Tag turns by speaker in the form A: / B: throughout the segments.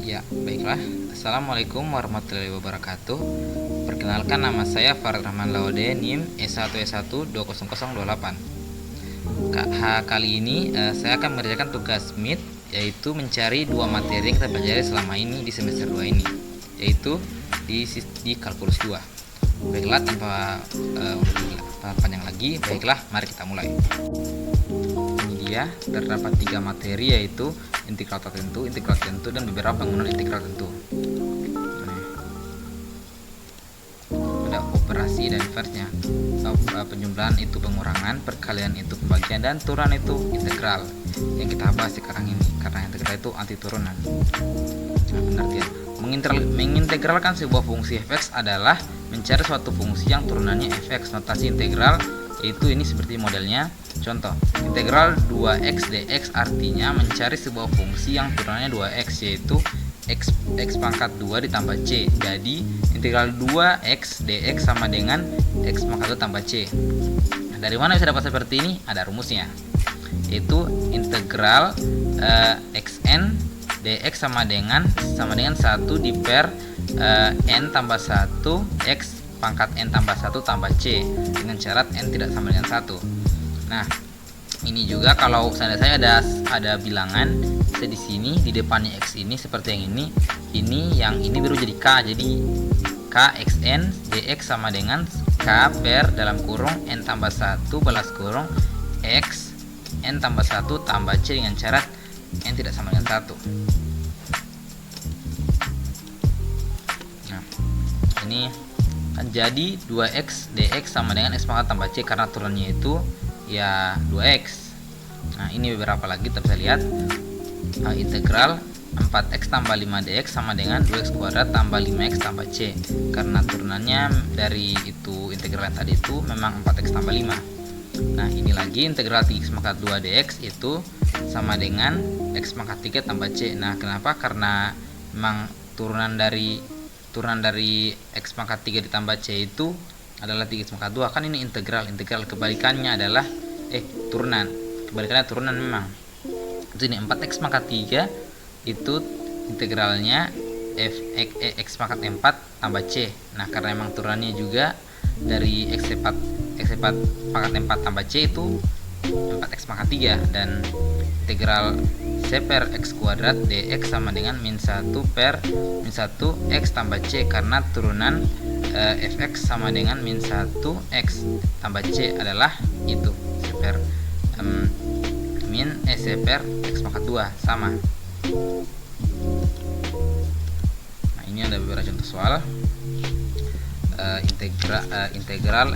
A: Ya, baiklah. Assalamualaikum warahmatullahi wabarakatuh. Perkenalkan, nama saya Farad Rahman Laude, NIM E1E1 20028. Kali ini saya akan mengerjakan tugas MIT, yaitu mencari dua materi yang kita pelajari selama ini di semester 2 ini, yaitu di kalkulus 2. Baiklah, tanpa panjang lagi, baiklah, mari kita mulai. Ini dia, terdapat 3 materi, yaitu integral tertentu, dan beberapa bangunan integral tentu. Ada operasi dan inversnya. Penjumlahan itu pengurangan, perkalian itu pembagian, dan turunan itu integral yang kita bahas sekarang ini, karena integral itu anti turunan. Pengertian: mengintegralkan sebuah fungsi fx adalah mencari suatu fungsi yang turunannya fx. Notasi integral yaitu ini seperti modelnya. Contoh, integral 2x dx artinya mencari sebuah fungsi yang turunannya 2x, yaitu x pangkat 2 ditambah c. Jadi integral 2x dx sama dengan x pangkat 2 tambah c. Nah, dari mana bisa dapat seperti ini? Ada rumusnya, yaitu integral xn dx sama dengan 1 di per n tambah 1 x pangkat n tambah 1 tambah c, dengan syarat n tidak sama dengan 1. Nah, ini juga kalau saya ada bilangan di sini di depannya x ini seperti yang ini baru jadi k. Jadi k xn dx sama dengan k per dalam kurung n tambah 1 balas kurung x n tambah 1 tambah c, dengan syarat n tidak sama dengan 1. Nah, ini kan jadi 2x dx sama dengan x pangkat tambah c, karena turunannya itu ya 2x. Nah, ini beberapa lagi kita bisa lihat. Integral 4x tambah 5 dx sama dengan 2x kuadrat tambah 5x tambah c, karena turunannya dari itu integral yang tadi itu memang 4x tambah 5. Nah, ini lagi integral 3x pangkat 2 dx itu sama dengan x pangkat 3 tambah c. Nah, kenapa? Karena memang turunan dari x pangkat 3 ditambah c itu adalah 3x pangkat 2. Kan ini integral kebalikannya adalah kebalikannya turunan memang. Jadi 4x pangkat 3 itu integralnya x pangkat 4 tambah c. Nah, karena memang turunannya juga dari x 4 pangkat 4 tambah c itu 4x pangkat 3, dan integral c per x kuadrat dx sama dengan min 1 per min 1 x tambah c, karena turunan fx sama dengan min 1 x tambah c adalah itu c per c per x pangkat 2 sama. Nah, ini ada beberapa contoh soal. Integral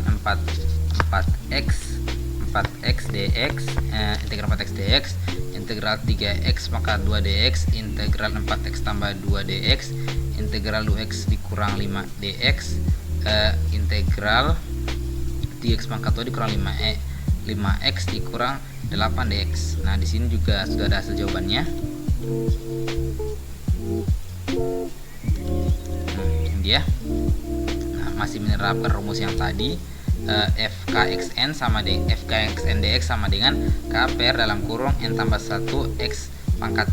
A: 4x dx, integral 4x dx, integral 3x pangkat 2 dx, integral 4x tambah 2 dx, integral 2x dikurang 5 dx, integral 3x pangkat 2 dikurang 5x dikurang 8 dx. Nah, di sini juga sudah ada hasil jawabannya. Ini dia. Nah, masih menerapkan rumus yang tadi. fkxn dx sama dengan k per dalam kurung n tambah 1 x pangkat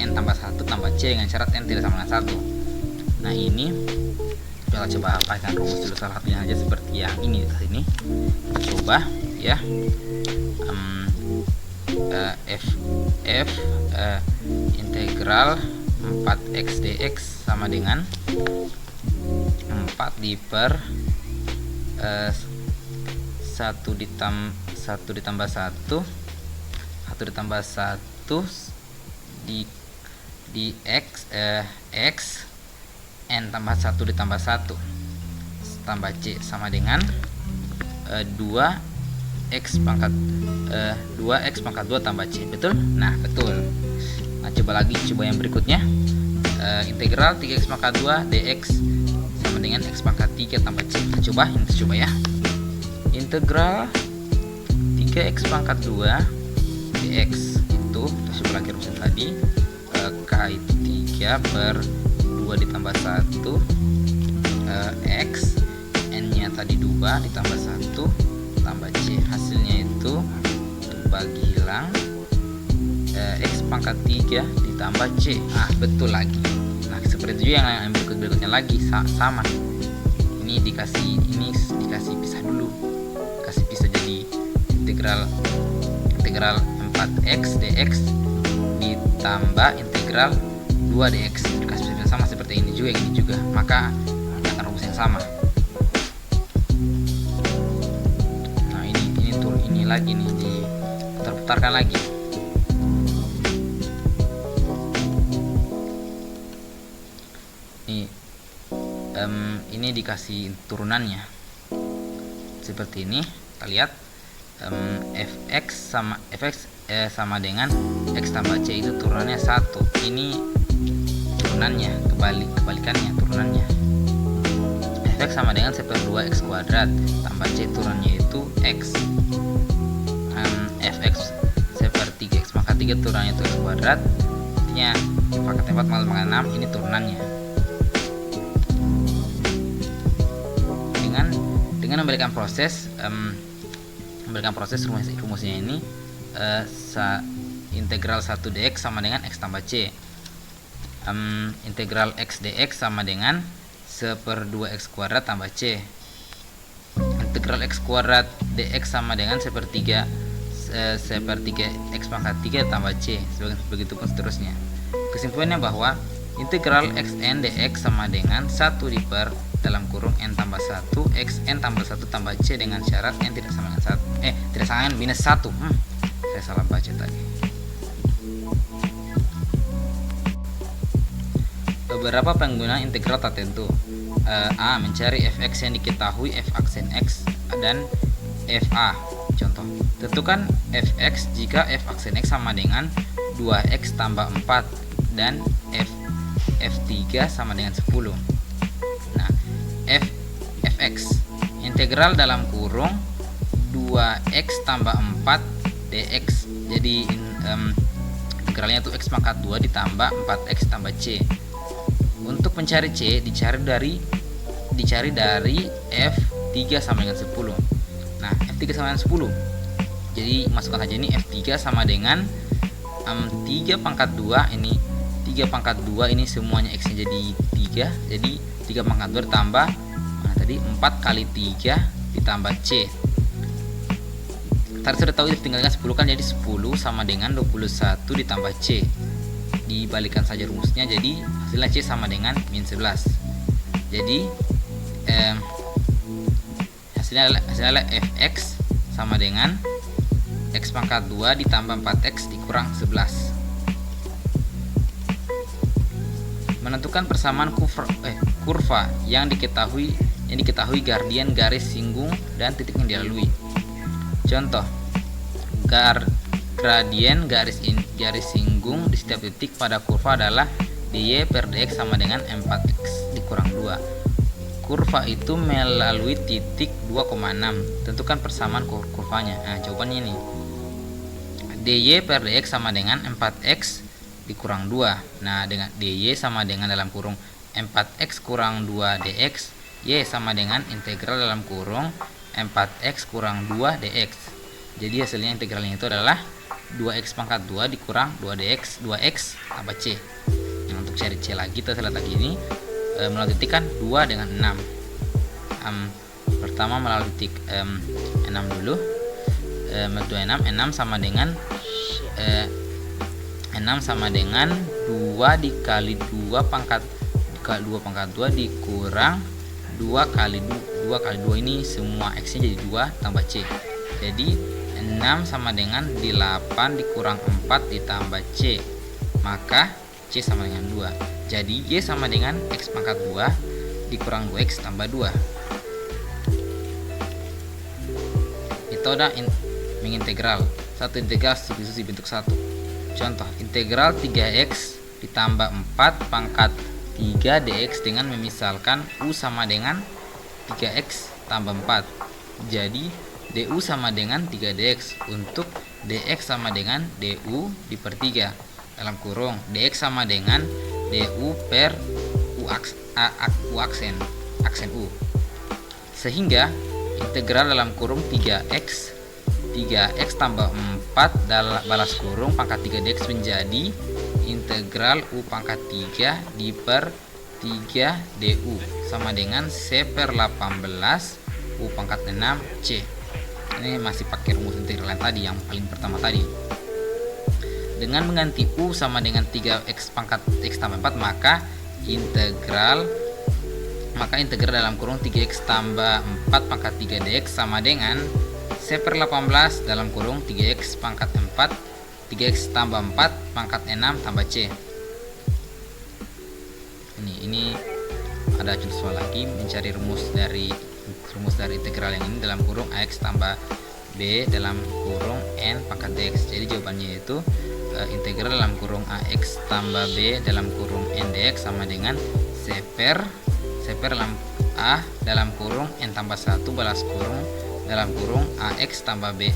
A: n tambah 1 tambah c, dengan syarat n tidak sama dengan 1. Nah, ini kita coba apaikan rumus dulu, salah satunya aja seperti yang ini di sini. Kita coba ya. Integral 4x dx sama dengan 4 di per 1 ditambah 1 di x n tambah 1 ditambah 1 tambah c sama dengan 2x pangkat 2 tambah c. Betul? Nah, betul. Nah, coba yang berikutnya. Integral 3x pangkat 2 dx sama dengan x pangkat 3 tambah c. Kita coba ya. Integral 3x pangkat 2 dx itu, kita coba lagi rumusnya tadi. K itu 3 per 2 ditambah 1 x, n nya tadi 2 ditambah 1 tambah c. Hasilnya itu bagi hilang X pangkat 3 ditambah C. Nah, betul lagi. Nah, seperti itu juga yang berikutnya lagi sama. Ini dikasih pisah dulu. Kasih pisah jadi integral 4x dx ditambah integral 2 dx. Dikasih pisah sama seperti ini juga, maka kita akan rumus yang sama. Nah, ini lagi nih, diputar-putarkan lagi. Ini dikasih turunannya seperti ini. Kita lihat fx sama dengan x tambah c itu turunannya 1. Ini turunannya kebalikannya turunannya. Fx sama dengan 1/2 x kuadrat tambah c turunannya itu x. Fx 1/3 x maka 3 turunannya itu x kuadrat. Artinya pangkat 4 malah pangkat 6 ini turunannya. Dengan memberikan proses rumusnya ini, integral 1 dx sama dengan x tambah c. Integral x dx sama dengan 1/2 x kuadrat tambah c. Integral x kuadrat dx sama dengan 1/3 x pangkat 3 tambah c. Begitu pun seterusnya. Kesimpulannya bahwa integral xn dx sama dengan 1 dalam kurung n tambah 1 xn tambah 1 tambah c dengan syarat n tidak sama dengan 1 tidak sama dengan minus 1. Saya salah baca tadi. Beberapa penggunaan integral tertentu. A. Mencari fx yang diketahui f aksen x dan fa. Contoh, tentukan fx jika f aksen x sama dengan 2x tambah 4 dan f3 sama dengan 10. Fx integral dalam kurung 2x tambah 4 dx. Jadi integralnya itu x pangkat 2 ditambah 4x tambah c. Untuk mencari c dicari dari f3 sama dengan 10. Nah, f3 sama dengan 10. Jadi masukkan saja ini f3 sama dengan 3 pangkat 2 ini 3 pangkat 2 ini semuanya x nya jadi 3. Jadi 3 pangkat 2 ditambah tadi 4 kali 3 ditambah c. Tadi sudah tahu tinggalkan 10 kan, jadi 10 sama dengan 21 ditambah c. Dibalikan saja rumusnya, jadi hasilnya c sama dengan min 11. Jadi hasilnya fx sama dengan x pangkat 2 ditambah 4x dikurang 11. Menentukan persamaan kurva yang diketahui gradien garis singgung dan titik yang dilalui. Contoh, gradien garis singgung di setiap titik pada kurva adalah dy per dx sama dengan 4x dikurang 2. Kurva itu melalui titik 2,6. Tentukan persamaan kurvanya. Nah, jawabannya ini. dy per dx sama dengan 4x dikurang 2. Nah, dengan dy sama dengan dalam kurung 4x kurang 2 dx, y sama dengan integral dalam kurung 4x kurang 2 dx. Jadi hasilnya integralnya itu adalah 2x pangkat 2 dikurang 2x tambah c. Nah, untuk cari c lagi kita lihat lagi ini melalui titik kan 2 dengan 6. Pertama melalui titik 6 dulu. 6 sama dengan 6 sama dengan 2 dikali 2 pangkat 2 dikurang 2 kali 2 ini semua x nya jadi 2 tambah c. Jadi 6 sama dengan 8 dikurang 4 ditambah c, maka c sama dengan 2. Jadi y sama dengan x pangkat 2 dikurang 2x tambah 2. Metode mengintegral. Satu integral substitusi bentuk 1. Contoh, integral 3x ditambah 4 pangkat 3 dx dengan memisalkan u sama dengan 3x tambah 4. Jadi du sama dengan 3 dx. Untuk dx sama dengan du diper 3 dalam kurung dx sama dengan du per u aksen u. Sehingga integral dalam kurung 3x 3x tambah 4 balas kurung pangkat 3 dx menjadi integral u pangkat 3 di per 3 du sama dengan c per 18 u pangkat 6 c. Ini masih pakai rumus integral yang tadi, yang paling pertama tadi. Dengan mengganti u sama dengan 3x pangkat x tambah 4, maka integral dalam kurung 3x tambah 4 pangkat 3 dx sama dengan c per 18 dalam kurung 3x pangkat 4 3x tambah 4 pangkat 6 tambah c. Ini ada contoh soal lagi, mencari rumus dari integral yang ini dalam kurung ax tambah b dalam kurung n pangkat dx. Jadi jawabannya itu integral dalam kurung ax tambah b dalam kurung n dx sama dengan c per a dalam kurung n tambah 1 balas kurung dalam kurung ax tambah b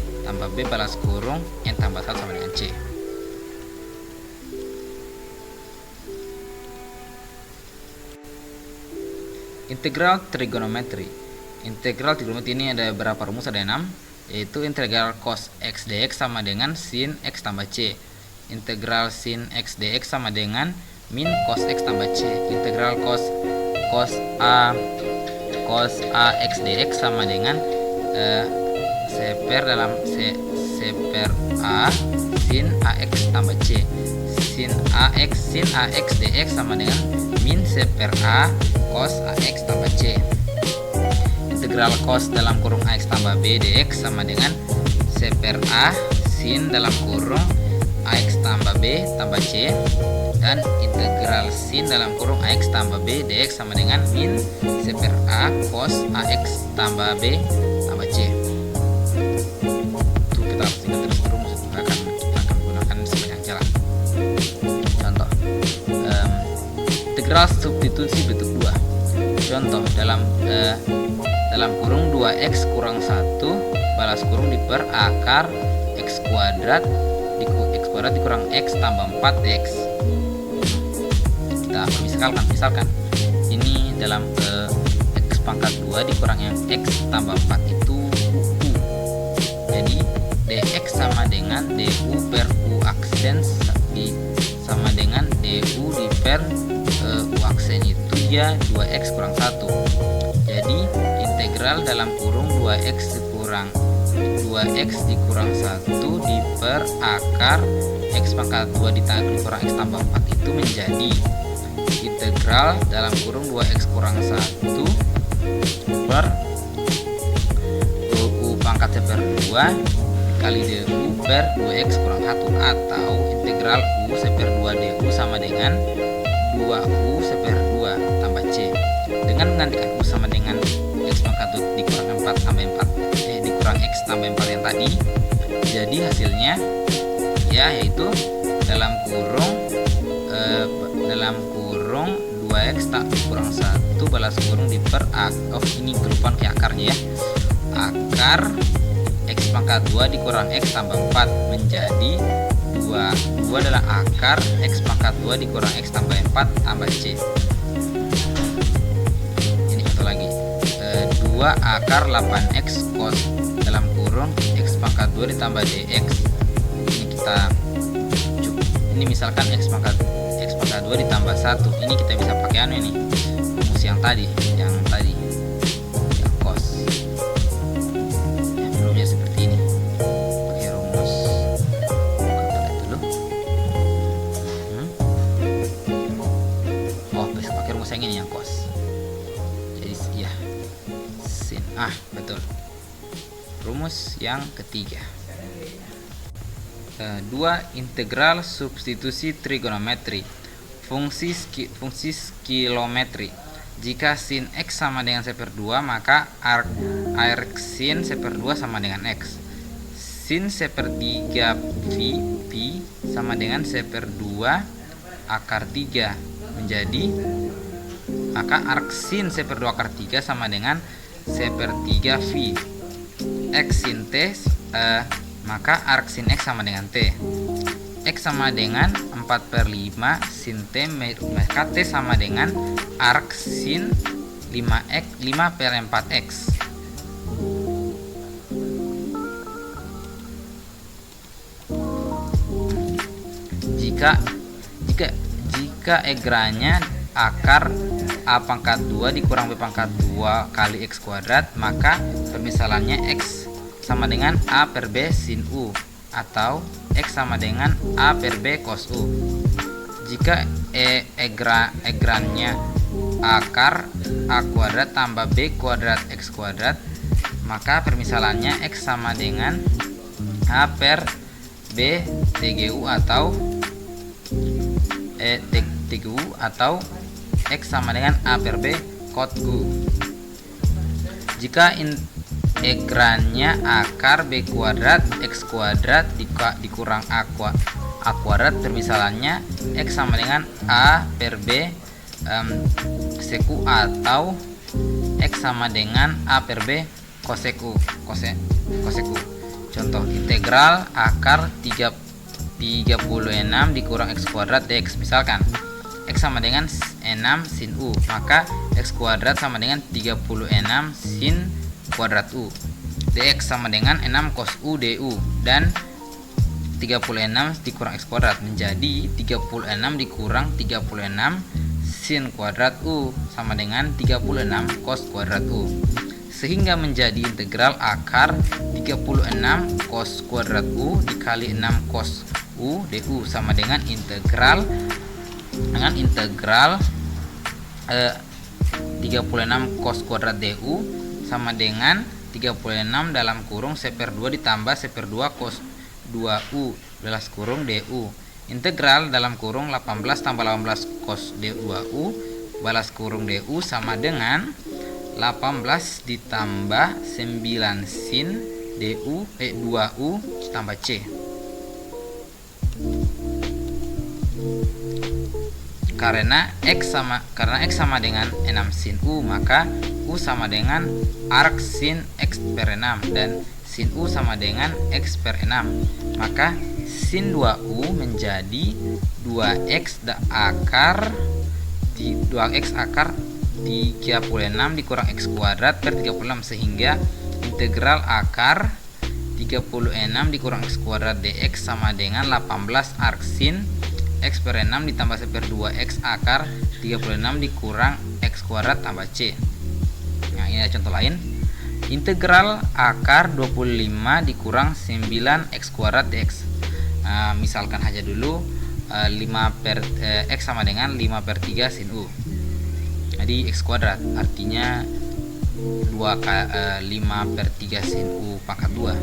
A: balas kurung n tambah 1 sama dengan c. Integral trigonometri. Integral trigonometri ini ada beberapa rumus, ada 6, yaitu integral cos x dx sama dengan sin x tambah c. Integral sin x dx sama dengan min cos x tambah c. Integral cos a x dx sama dengan c per a sin ax tambah c. Sin ax dx sama dengan min c per a cos ax tambah c. Integral cos dalam kurung ax tambah b dx sama dengan c per a sin dalam kurung ax tambah b tambah c, dan integral sin dalam kurung ax tambah b dx sama dengan min c per a cos ax tambah b tambah c. Itu kita harus ingat terus rumus, akan gunakan sepanjang jalan. Contoh, integral substitusi bentuk 2. Contoh, dalam kurung 2x kurang 1 balas kurung di per akar x kuadrat dikurang x tambah 4 dx. Kita misalkan ini dalam x pangkat 2 dikurang yang x tambah 4 itu u. Jadi dx sama dengan du per u aksen sama dengan du di per u aksen itu dia 2x kurang 1. Jadi integral dalam kurung 2x dikurang 1 di per akar x pangkat 2 dikurang x tambah 4 itu menjadi integral dalam kurung 2x kurang 1 per u pangkat c per 2 kali du per 2x kurang 1, atau integral u c per 2 du sama dengan 2u c per 2 tambah c. Dengan menggantikan u sama dengan x pangkat 2 dikurang 4 tambah 4 dikurang x tambah 4 yang tadi, jadi hasilnya yaitu dalam kurung 2x tak kurang 1 balas kurung di per ini kelupaan ke akarnya ya, akar x pangkat 2 dikurang x tambah 4 menjadi 2 adalah akar x pangkat 2 dikurang x tambah 4 tambah c. Ini satu lagi, 2 akar 8x cos dalam kurung x pangkat 2 ditambah dx. Ini misalkan x pangkat 2 ditambah 1. Ini kita bisa pakai ini rumus yang tadi yang cos. Belumnya seperti ini. Pakai rumus dulu. Bisa pakai rumus yang ini yang cos. Jadi ya sin betul. Rumus yang ketiga. 2. Integral substitusi trigonometri. Fungsi kilometri. Jika sin x sama dengan c per 2, maka arc sin c per 2 sama dengan x. Sin c per 3 pi sama dengan c per 2 akar 3 menjadi, maka arc sin c per 2 akar 3 sama dengan c per 3 phi. X sin t, maka arc sin x sama dengan t. X sama dengan 4/5 sin t, maka t sama dengan arc sin 5/4x. jika egranya akar A pangkat 2 dikurang B pangkat 2 kali X kuadrat, maka permisalannya X sama dengan A per B sin U, atau X sama dengan A per B cos U. Jika egrannya akar A kuadrat tambah B kuadrat X kuadrat, maka permisalannya X sama dengan A per B TGU atau TGU, atau X sama dengan A per B cot U. Jika egrannya akar B kuadrat X kuadrat dikurang A kuadrat, permisalannya X sama dengan A per B sek U, atau X sama dengan A per B cosek U. Contoh, integral akar 36 dikurang X kuadrat dx. Misalkan X sama dengan 6 sin U, maka X kuadrat sama dengan 36 sin kuadrat U. Dx sama dengan 6 cos U du, dan 36 dikurang X kuadrat menjadi 36 dikurang 36 sin kuadrat U sama dengan 36 cos kuadrat U, sehingga menjadi integral akar 36 cos kuadrat U dikali 6 cos U du sama dengan integral 36 cos kuadrat du sama dengan 36 dalam kurung C/2 ditambah C/2 cos 2U belas kurung du. Integral dalam kurung 18 tambah 18 cos d2u balas kurung du sama dengan 18 ditambah 9 sin du 2u tambah c. Karena X sama dengan 6 sin U, maka U sama dengan arc sin X per 6, dan sin U sama dengan X per 6. Maka sin 2U menjadi 2X akar 2X akar 36 dikurang X kuadrat per 36, sehingga integral akar 36 dikurang X kuadrat dx sama dengan 18 arc sin X per 6 ditambah C per 2X akar 36 dikurang X kuadrat tambah C. Nah, ini ada contoh lain. Integral akar 25 dikurang 9X kuadrat dx. Misalkan aja dulu 5 per X sama dengan 5 per 3 sin U. Jadi X kuadrat artinya 5 per 3 sin U pangkat 2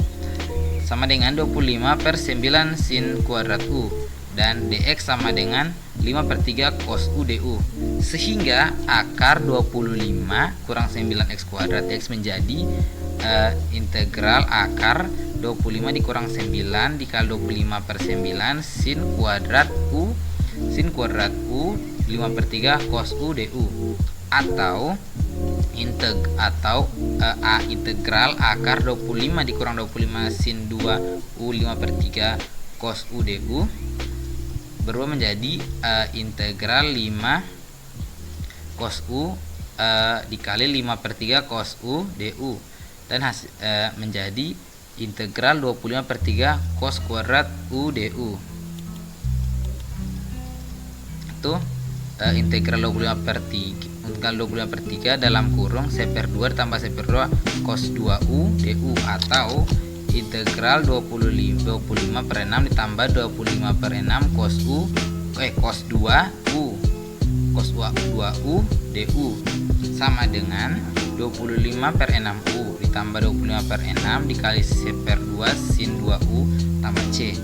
A: sama dengan 25 per 9 sin kuadrat U, dan dx sama dengan 5 per 3 cos U du, sehingga akar 25 kurang 9x kuadrat dx menjadi integral akar 25 dikurang 9 dikali 25 per 9 sin kuadrat U 5 per 3 cos U du, atau integral akar 25 dikurang 25 sin 2 U 5 per 3 cos U du berubah menjadi integral 5 cos U dikali 5 per 3 cos U du, dan menjadi integral 25 per 3 cos kuadrat U du. Itu integral 25 per 3 dalam kurung C per 2 ditambah C per 2 cos 2U du, atau integral 25 per 6 ditambah 25 per 6 cos 2U du sama dengan 25 per 6U ditambah 25 per 6 dikali C per 2 sin 2U tambah C,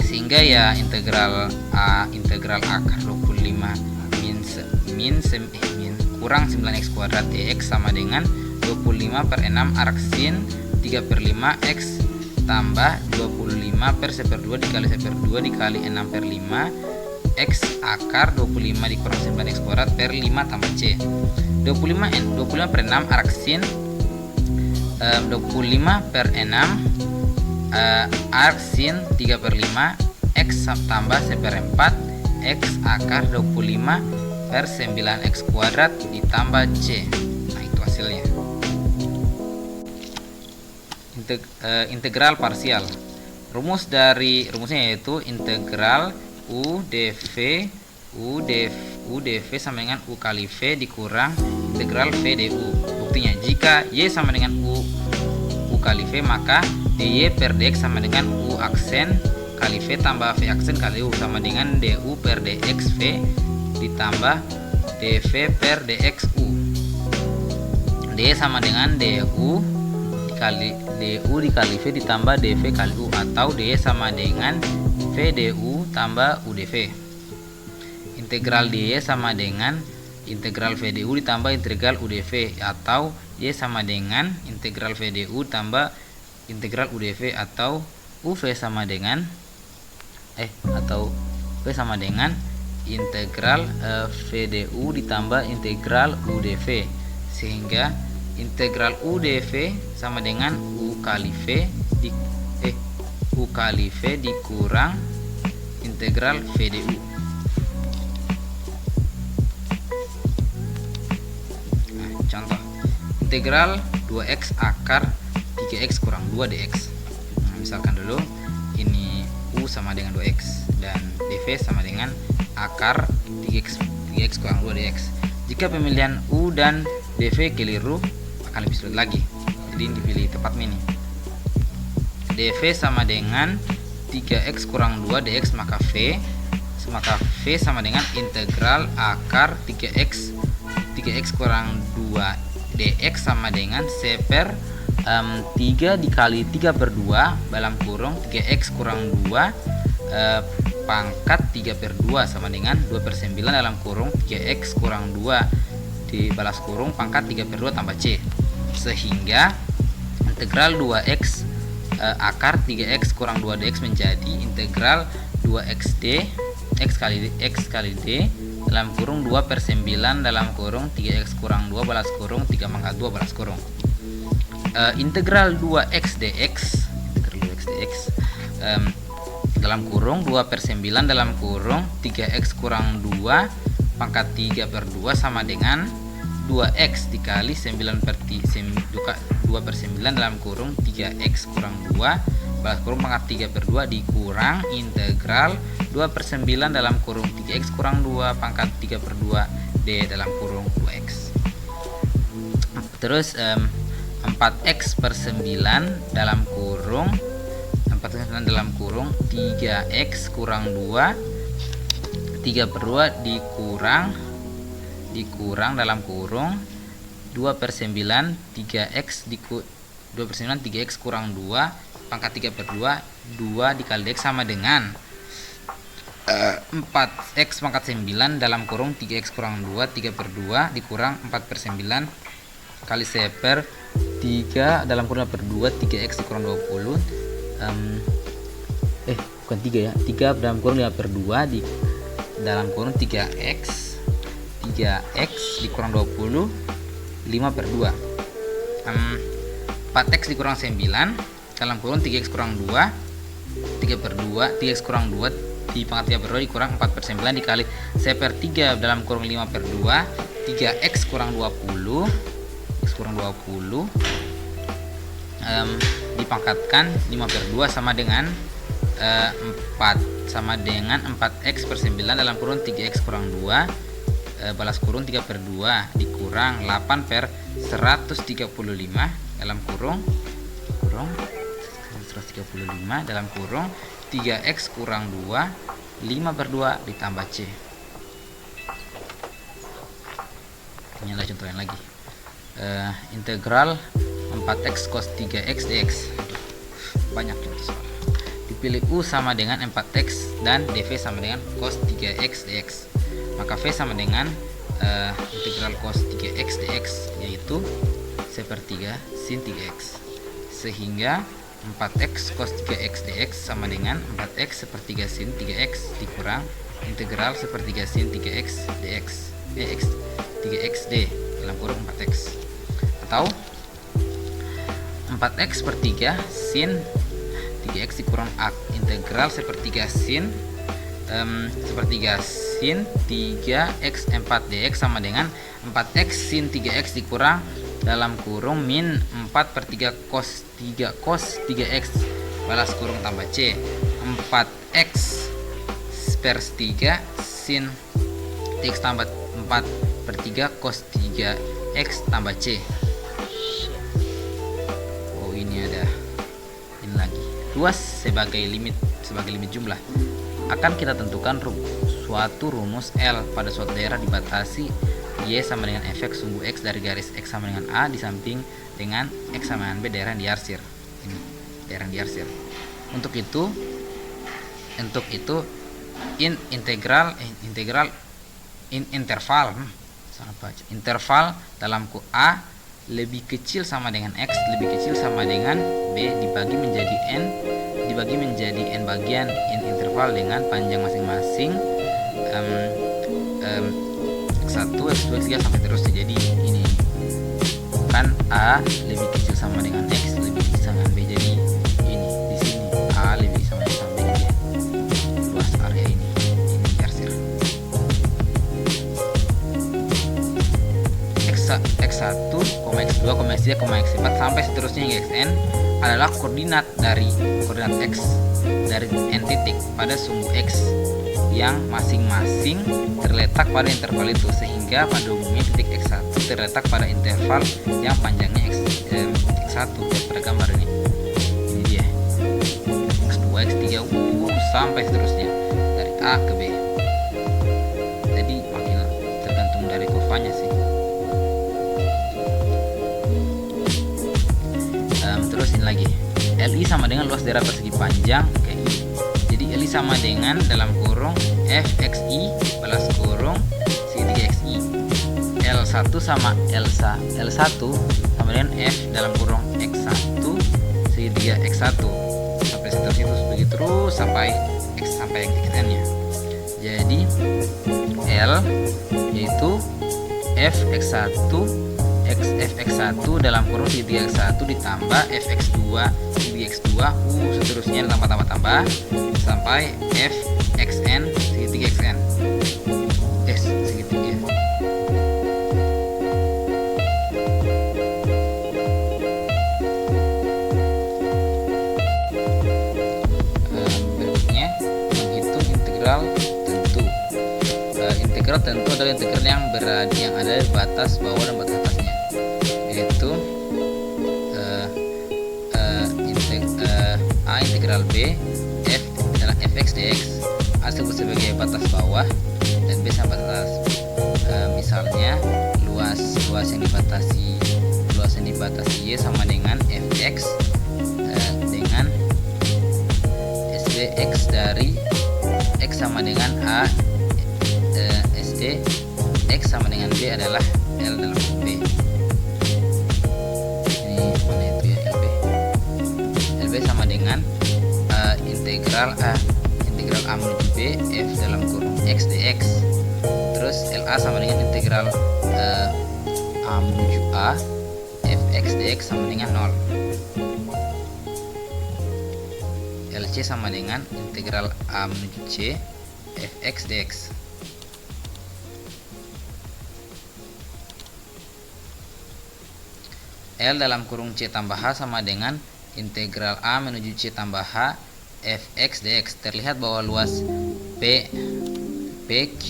A: sehingga ya integral akar 25 min kurang 9x kuadrat dx sama dengan 25 per 6 arc sin 3 per 5 X tambah 25 per C per 2 dikali C per 2 dikali 6 per 5 X akar 25 dikurang 9X kuadrat per 5 tambah C. 25 per 6 arc sin 25 per 6 arc sin 3 per 5 X tambah C per 4 X akar 25 per 9X kuadrat ditambah C. Nah, itu hasilnya. Integral parsial. Rumusnya yaitu integral U dv sama dengan U kali V dikurang integral V du. Buktinya, jika Y sama dengan U kali V, maka dy per dx sama dengan U aksen kali V tambah V aksen kali U sama dengan du per dx V ditambah dv per dx U. D sama dengan du dikali V ditambah dv kali U, atau dy sama dengan V du tambah U dv. Integral dy sama dengan integral V du ditambah integral U dv, atau y sama dengan integral V du tambah integral U dv, atau V sama dengan integral V du ditambah integral U dv, sehingga integral U dv sama dengan U kali V dikurang integral V du. Contoh, integral 2x akar 3x kurang 2 dx. Misalkan dulu ini U sama dengan 2x dan dv sama dengan akar 3x kurang 2 dx. Jika pemilihan U dan dv keliru, akan lebih sulit lagi. Jadi dipilih tepat mini. dv sama dengan 3x kurang 2 dx, maka V sama dengan integral akar 3x kurang 2 dx sama dengan C per 3 dikali 3 per 2 dalam kurung 3x kurang 2 pangkat 3 per 2 sama dengan 2 per 9 dalam kurung 3x kurang 2 di balas kurung pangkat 3 per 2 tambah C, sehingga integral 2x akar 3x kurang 2 dx menjadi integral 2xd x kali d dalam kurung 2 per 9 dalam kurung 3x kurang 2 balas kurung 3 pangkat 2 balas kurung. Integral 2x dx dalam kurung 2 per 9 dalam kurung 3x kurang 2 pangkat 3 per 2 sama dengan 2x dikali 2 per 9 dalam kurung 3x kurang 2 balas kurung pangkat 3 per 2 dikurang integral 2 per 9 dalam kurung 3x kurang 2 pangkat 3 per 2 D dalam kurung 2x. Terus 4x per 9 dalam kurung 3x kurang 2 3 per 2 dikurang dalam kurung 2 per 9 3x 2 per 9 3x kurang 2 pangkat 3 per 2 dikali dx sama dengan 4x pangkat 9 dalam kurung 3x kurang 2 3 per 2 dikurang 4 per 9 kali C per 3 dalam kurung per 2 3x dikurang 20 bukan 3 ya, 3 dalam kurung 5 per 2 di dalam kurung 3x dikurang 20 5 per 2 4x dikurang 9 dalam kurung 3x kurang 2 3 per 2 3x kurang 2 di pangkat 3 per 2 dikurang 4 per 9 dikali C per 3 dalam kurung 5 per 2 3x kurang 20 x kurang 20 dipangkatkan 5 per 2 sama dengan 4 4x per 9 dalam kurung 3x kurang 2 balas kurung 3 per 2 dikurang 8 per 135 dalam kurung 135 dalam kurung 3x kurang 2 5 per 2 ditambah C. Ini adalah contoh yang lagi. Integral 4x cos 3x dx. Banyak contoh soal. Dipilih U sama dengan 4x dan dv sama dengan cos 3x dx. Maka V sama dengan integral cos 3x dx, yaitu C per 3 sin 3x, sehingga 4x cos 3x dx sama dengan 4x sepertiga sin 3x dikurang integral sepertiga sin 3x dx 3x d dalam kurung 4x, atau 4x per 3 sin 3x dikurang integral sepertiga sin 3x 4 dx sama dengan 4x sin 3x dikurang dalam kurung min 4 per 3 cos 3x balas kurung tambah C. 4x per 3 sin X tambah 4/3 cos 3x tambah C. Oh, ini ada ini lagi. Luas sebagai limit jumlah. Akan kita tentukan suatu rumus L pada suatu daerah dibatasi Y sama dengan fx sumbu X dari garis X sama dengan A di samping dengan X sama dengan B, daerah yang diarsir. Ini daerah yang diarsir. Untuk itu interval dalam A lebih kecil sama dengan X lebih kecil sama dengan B dibagi menjadi N bagian interval dengan panjang masing-masing X1, X2, X3 sampai terus. Jadi ini kan A lebih kecil sama dengan X lebih kecil sama dengan B, jadi ini di sini A lebih kecil sama dengan B, jadi luas area ini garsir. X1, X2, X3, X4 sampai seterusnya hingga Xn adalah koordinat X dari N titik pada sumbu X yang masing-masing terletak pada interval itu, sehingga pada umumnya titik X1 terletak pada interval yang panjangnya X1 pada gambar ini dia X2, X3 sampai seterusnya dari A ke B. Jadi makin tergantung dari kurvanya sih. Terus ini lagi, LI sama dengan luas daerah persegi panjang KI. Jadi LI sama dengan dalam kurung FXI balas kurung segitiga XI. L1 sama L1 sama dengan F dalam kurung X1 segitiga X1 sampai seterusnya, terus begitu terus sampai X sampai XN nya. Jadi L yaitu Fx1 Fx1 dalam kurung segitiga X1 ditambah Fx2 segitiga X2 seterusnya tambah sampai Fxn segitiga Xn segitiga. Berikutnya menghitung integral tentu. Integral tentu adalah integral yang ada di batas bawah dan batas atasnya, yaitu A integral B F adalah fx dx, A disebut sebagai batas bawah dan B sama batas atas. Misalnya luas yang dibatasi Y sama dengan fx dengan SDX dari X sama dengan A, SD X sama dengan B adalah L dalam B. Ini mana itu ya, LB sama dengan integral A menuju B F dalam kurung X dx. Terus LA sama dengan integral A menuju A Fx dx sama dengan 0. LC sama dengan integral A menuju C Fx dx. L dalam kurung C tambah H sama dengan integral A menuju C tambah H Fx dx. Terlihat bahwa luas PQ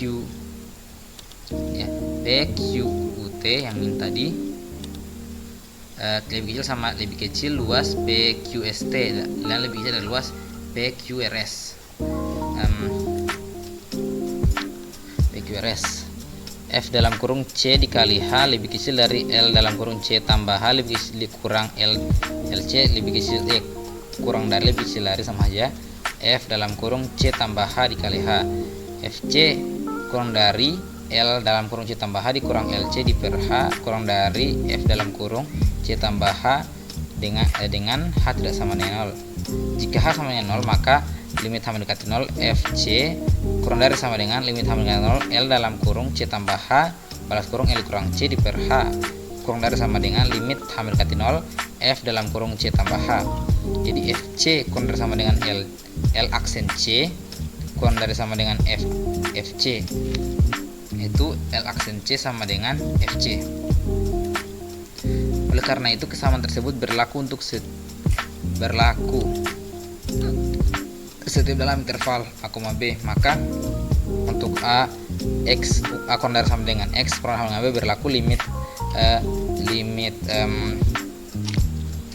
A: ya, PQUT yang ini tadi lebih kecil luas PQST dan lebih kecil dari luas PQRS. F dalam kurung C dikali H lebih kecil dari L dalam kurung C tambah H lebih kecil kurang LC lebih kecil kurang dari lebih kecil dari sama aja. F dalam kurung C tambah H dikali H. FC kurang dari L dalam kurung C tambah H dikurang LC di per H kurang dari F dalam kurung C tambah H dengan H tidak sama dengan 0. Jika H sama dengan 0 maka limit H mendekati 0 FC kurang dari sama dengan limit H mendekati 0 L dalam kurung C tambah H balas kurung L kurang C di per H kurang dari sama dengan limit H mendekati 0 F dalam kurung C tambah H. Jadi FC kurang dari sama dengan L aksen C kurang dari sama dengan FC, itu L aksen C sama dengan FC. Oleh karena itu kesamaan tersebut berlaku setiap dalam interval A, B, maka untuk A kurang dari sama dengan X kurang sama dengan B berlaku limit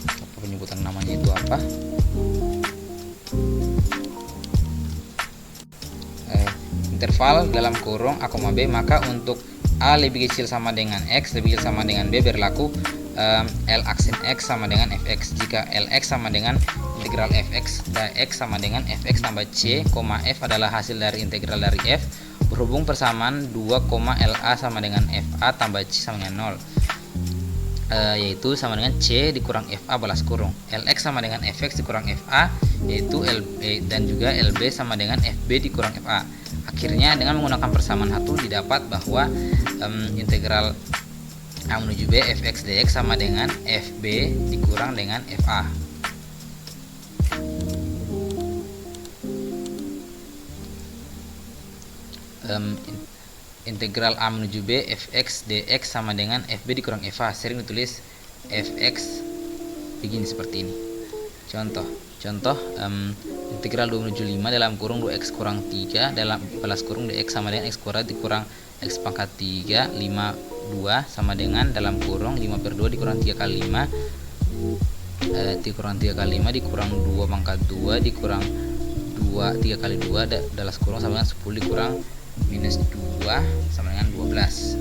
A: apa penyebutan namanya itu apa, interval dalam kurung A, B, maka untuk A lebih kecil sama dengan X lebih kecil sama dengan B berlaku L aksin X sama dengan Fx. Jika Lx sama dengan integral Fx dan X sama dengan Fx tambah C, F adalah hasil dari integral dari F berhubung persamaan 2, LA sama dengan FA tambah C sama dengan 0, yaitu sama dengan C dikurang FA balas kurung. Lx sama dengan Fx dikurang FA, yaitu LB, dan juga LB sama dengan FB dikurang FA. Akhirnya dengan menggunakan persamaan satu didapat bahwa integral A menuju B Fx dx sama dengan Fb dikurang dengan Fa. Integral A menuju B Fx dx sama dengan Fb dikurang Fa, sering ditulis Fx begini seperti ini. Contoh integral 2 menuju 5 dalam kurung 2x kurang 3 dalam balas kurung dx sama dengan x kuadrat dikurang x pangkat 3 5 2 sama dengan dalam kurung 5/2 dikurang 3 kali 5 dikurang 3 kali 5 dikurang 2 pangkat 2 dikurang 3 kali 2 dalam kurung sama dengan 10 dikurang minus 2 sama dengan 12.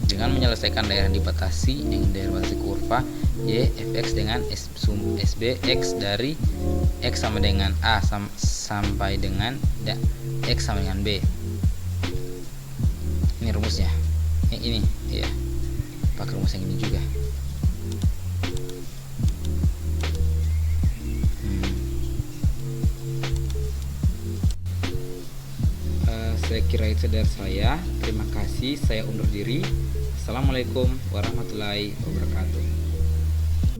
A: Dengan menyelesaikan daerah dibatasi yang daerah batasi kurva y fx dengan sum sb x dari x sama dengan a sampai dengan x sama dengan b. Ini rumusnya, ini ya, pakai rumus yang ini juga. Saya kira itu dari saya. Terima kasih. Saya undur diri. Assalamualaikum warahmatullahi wabarakatuh.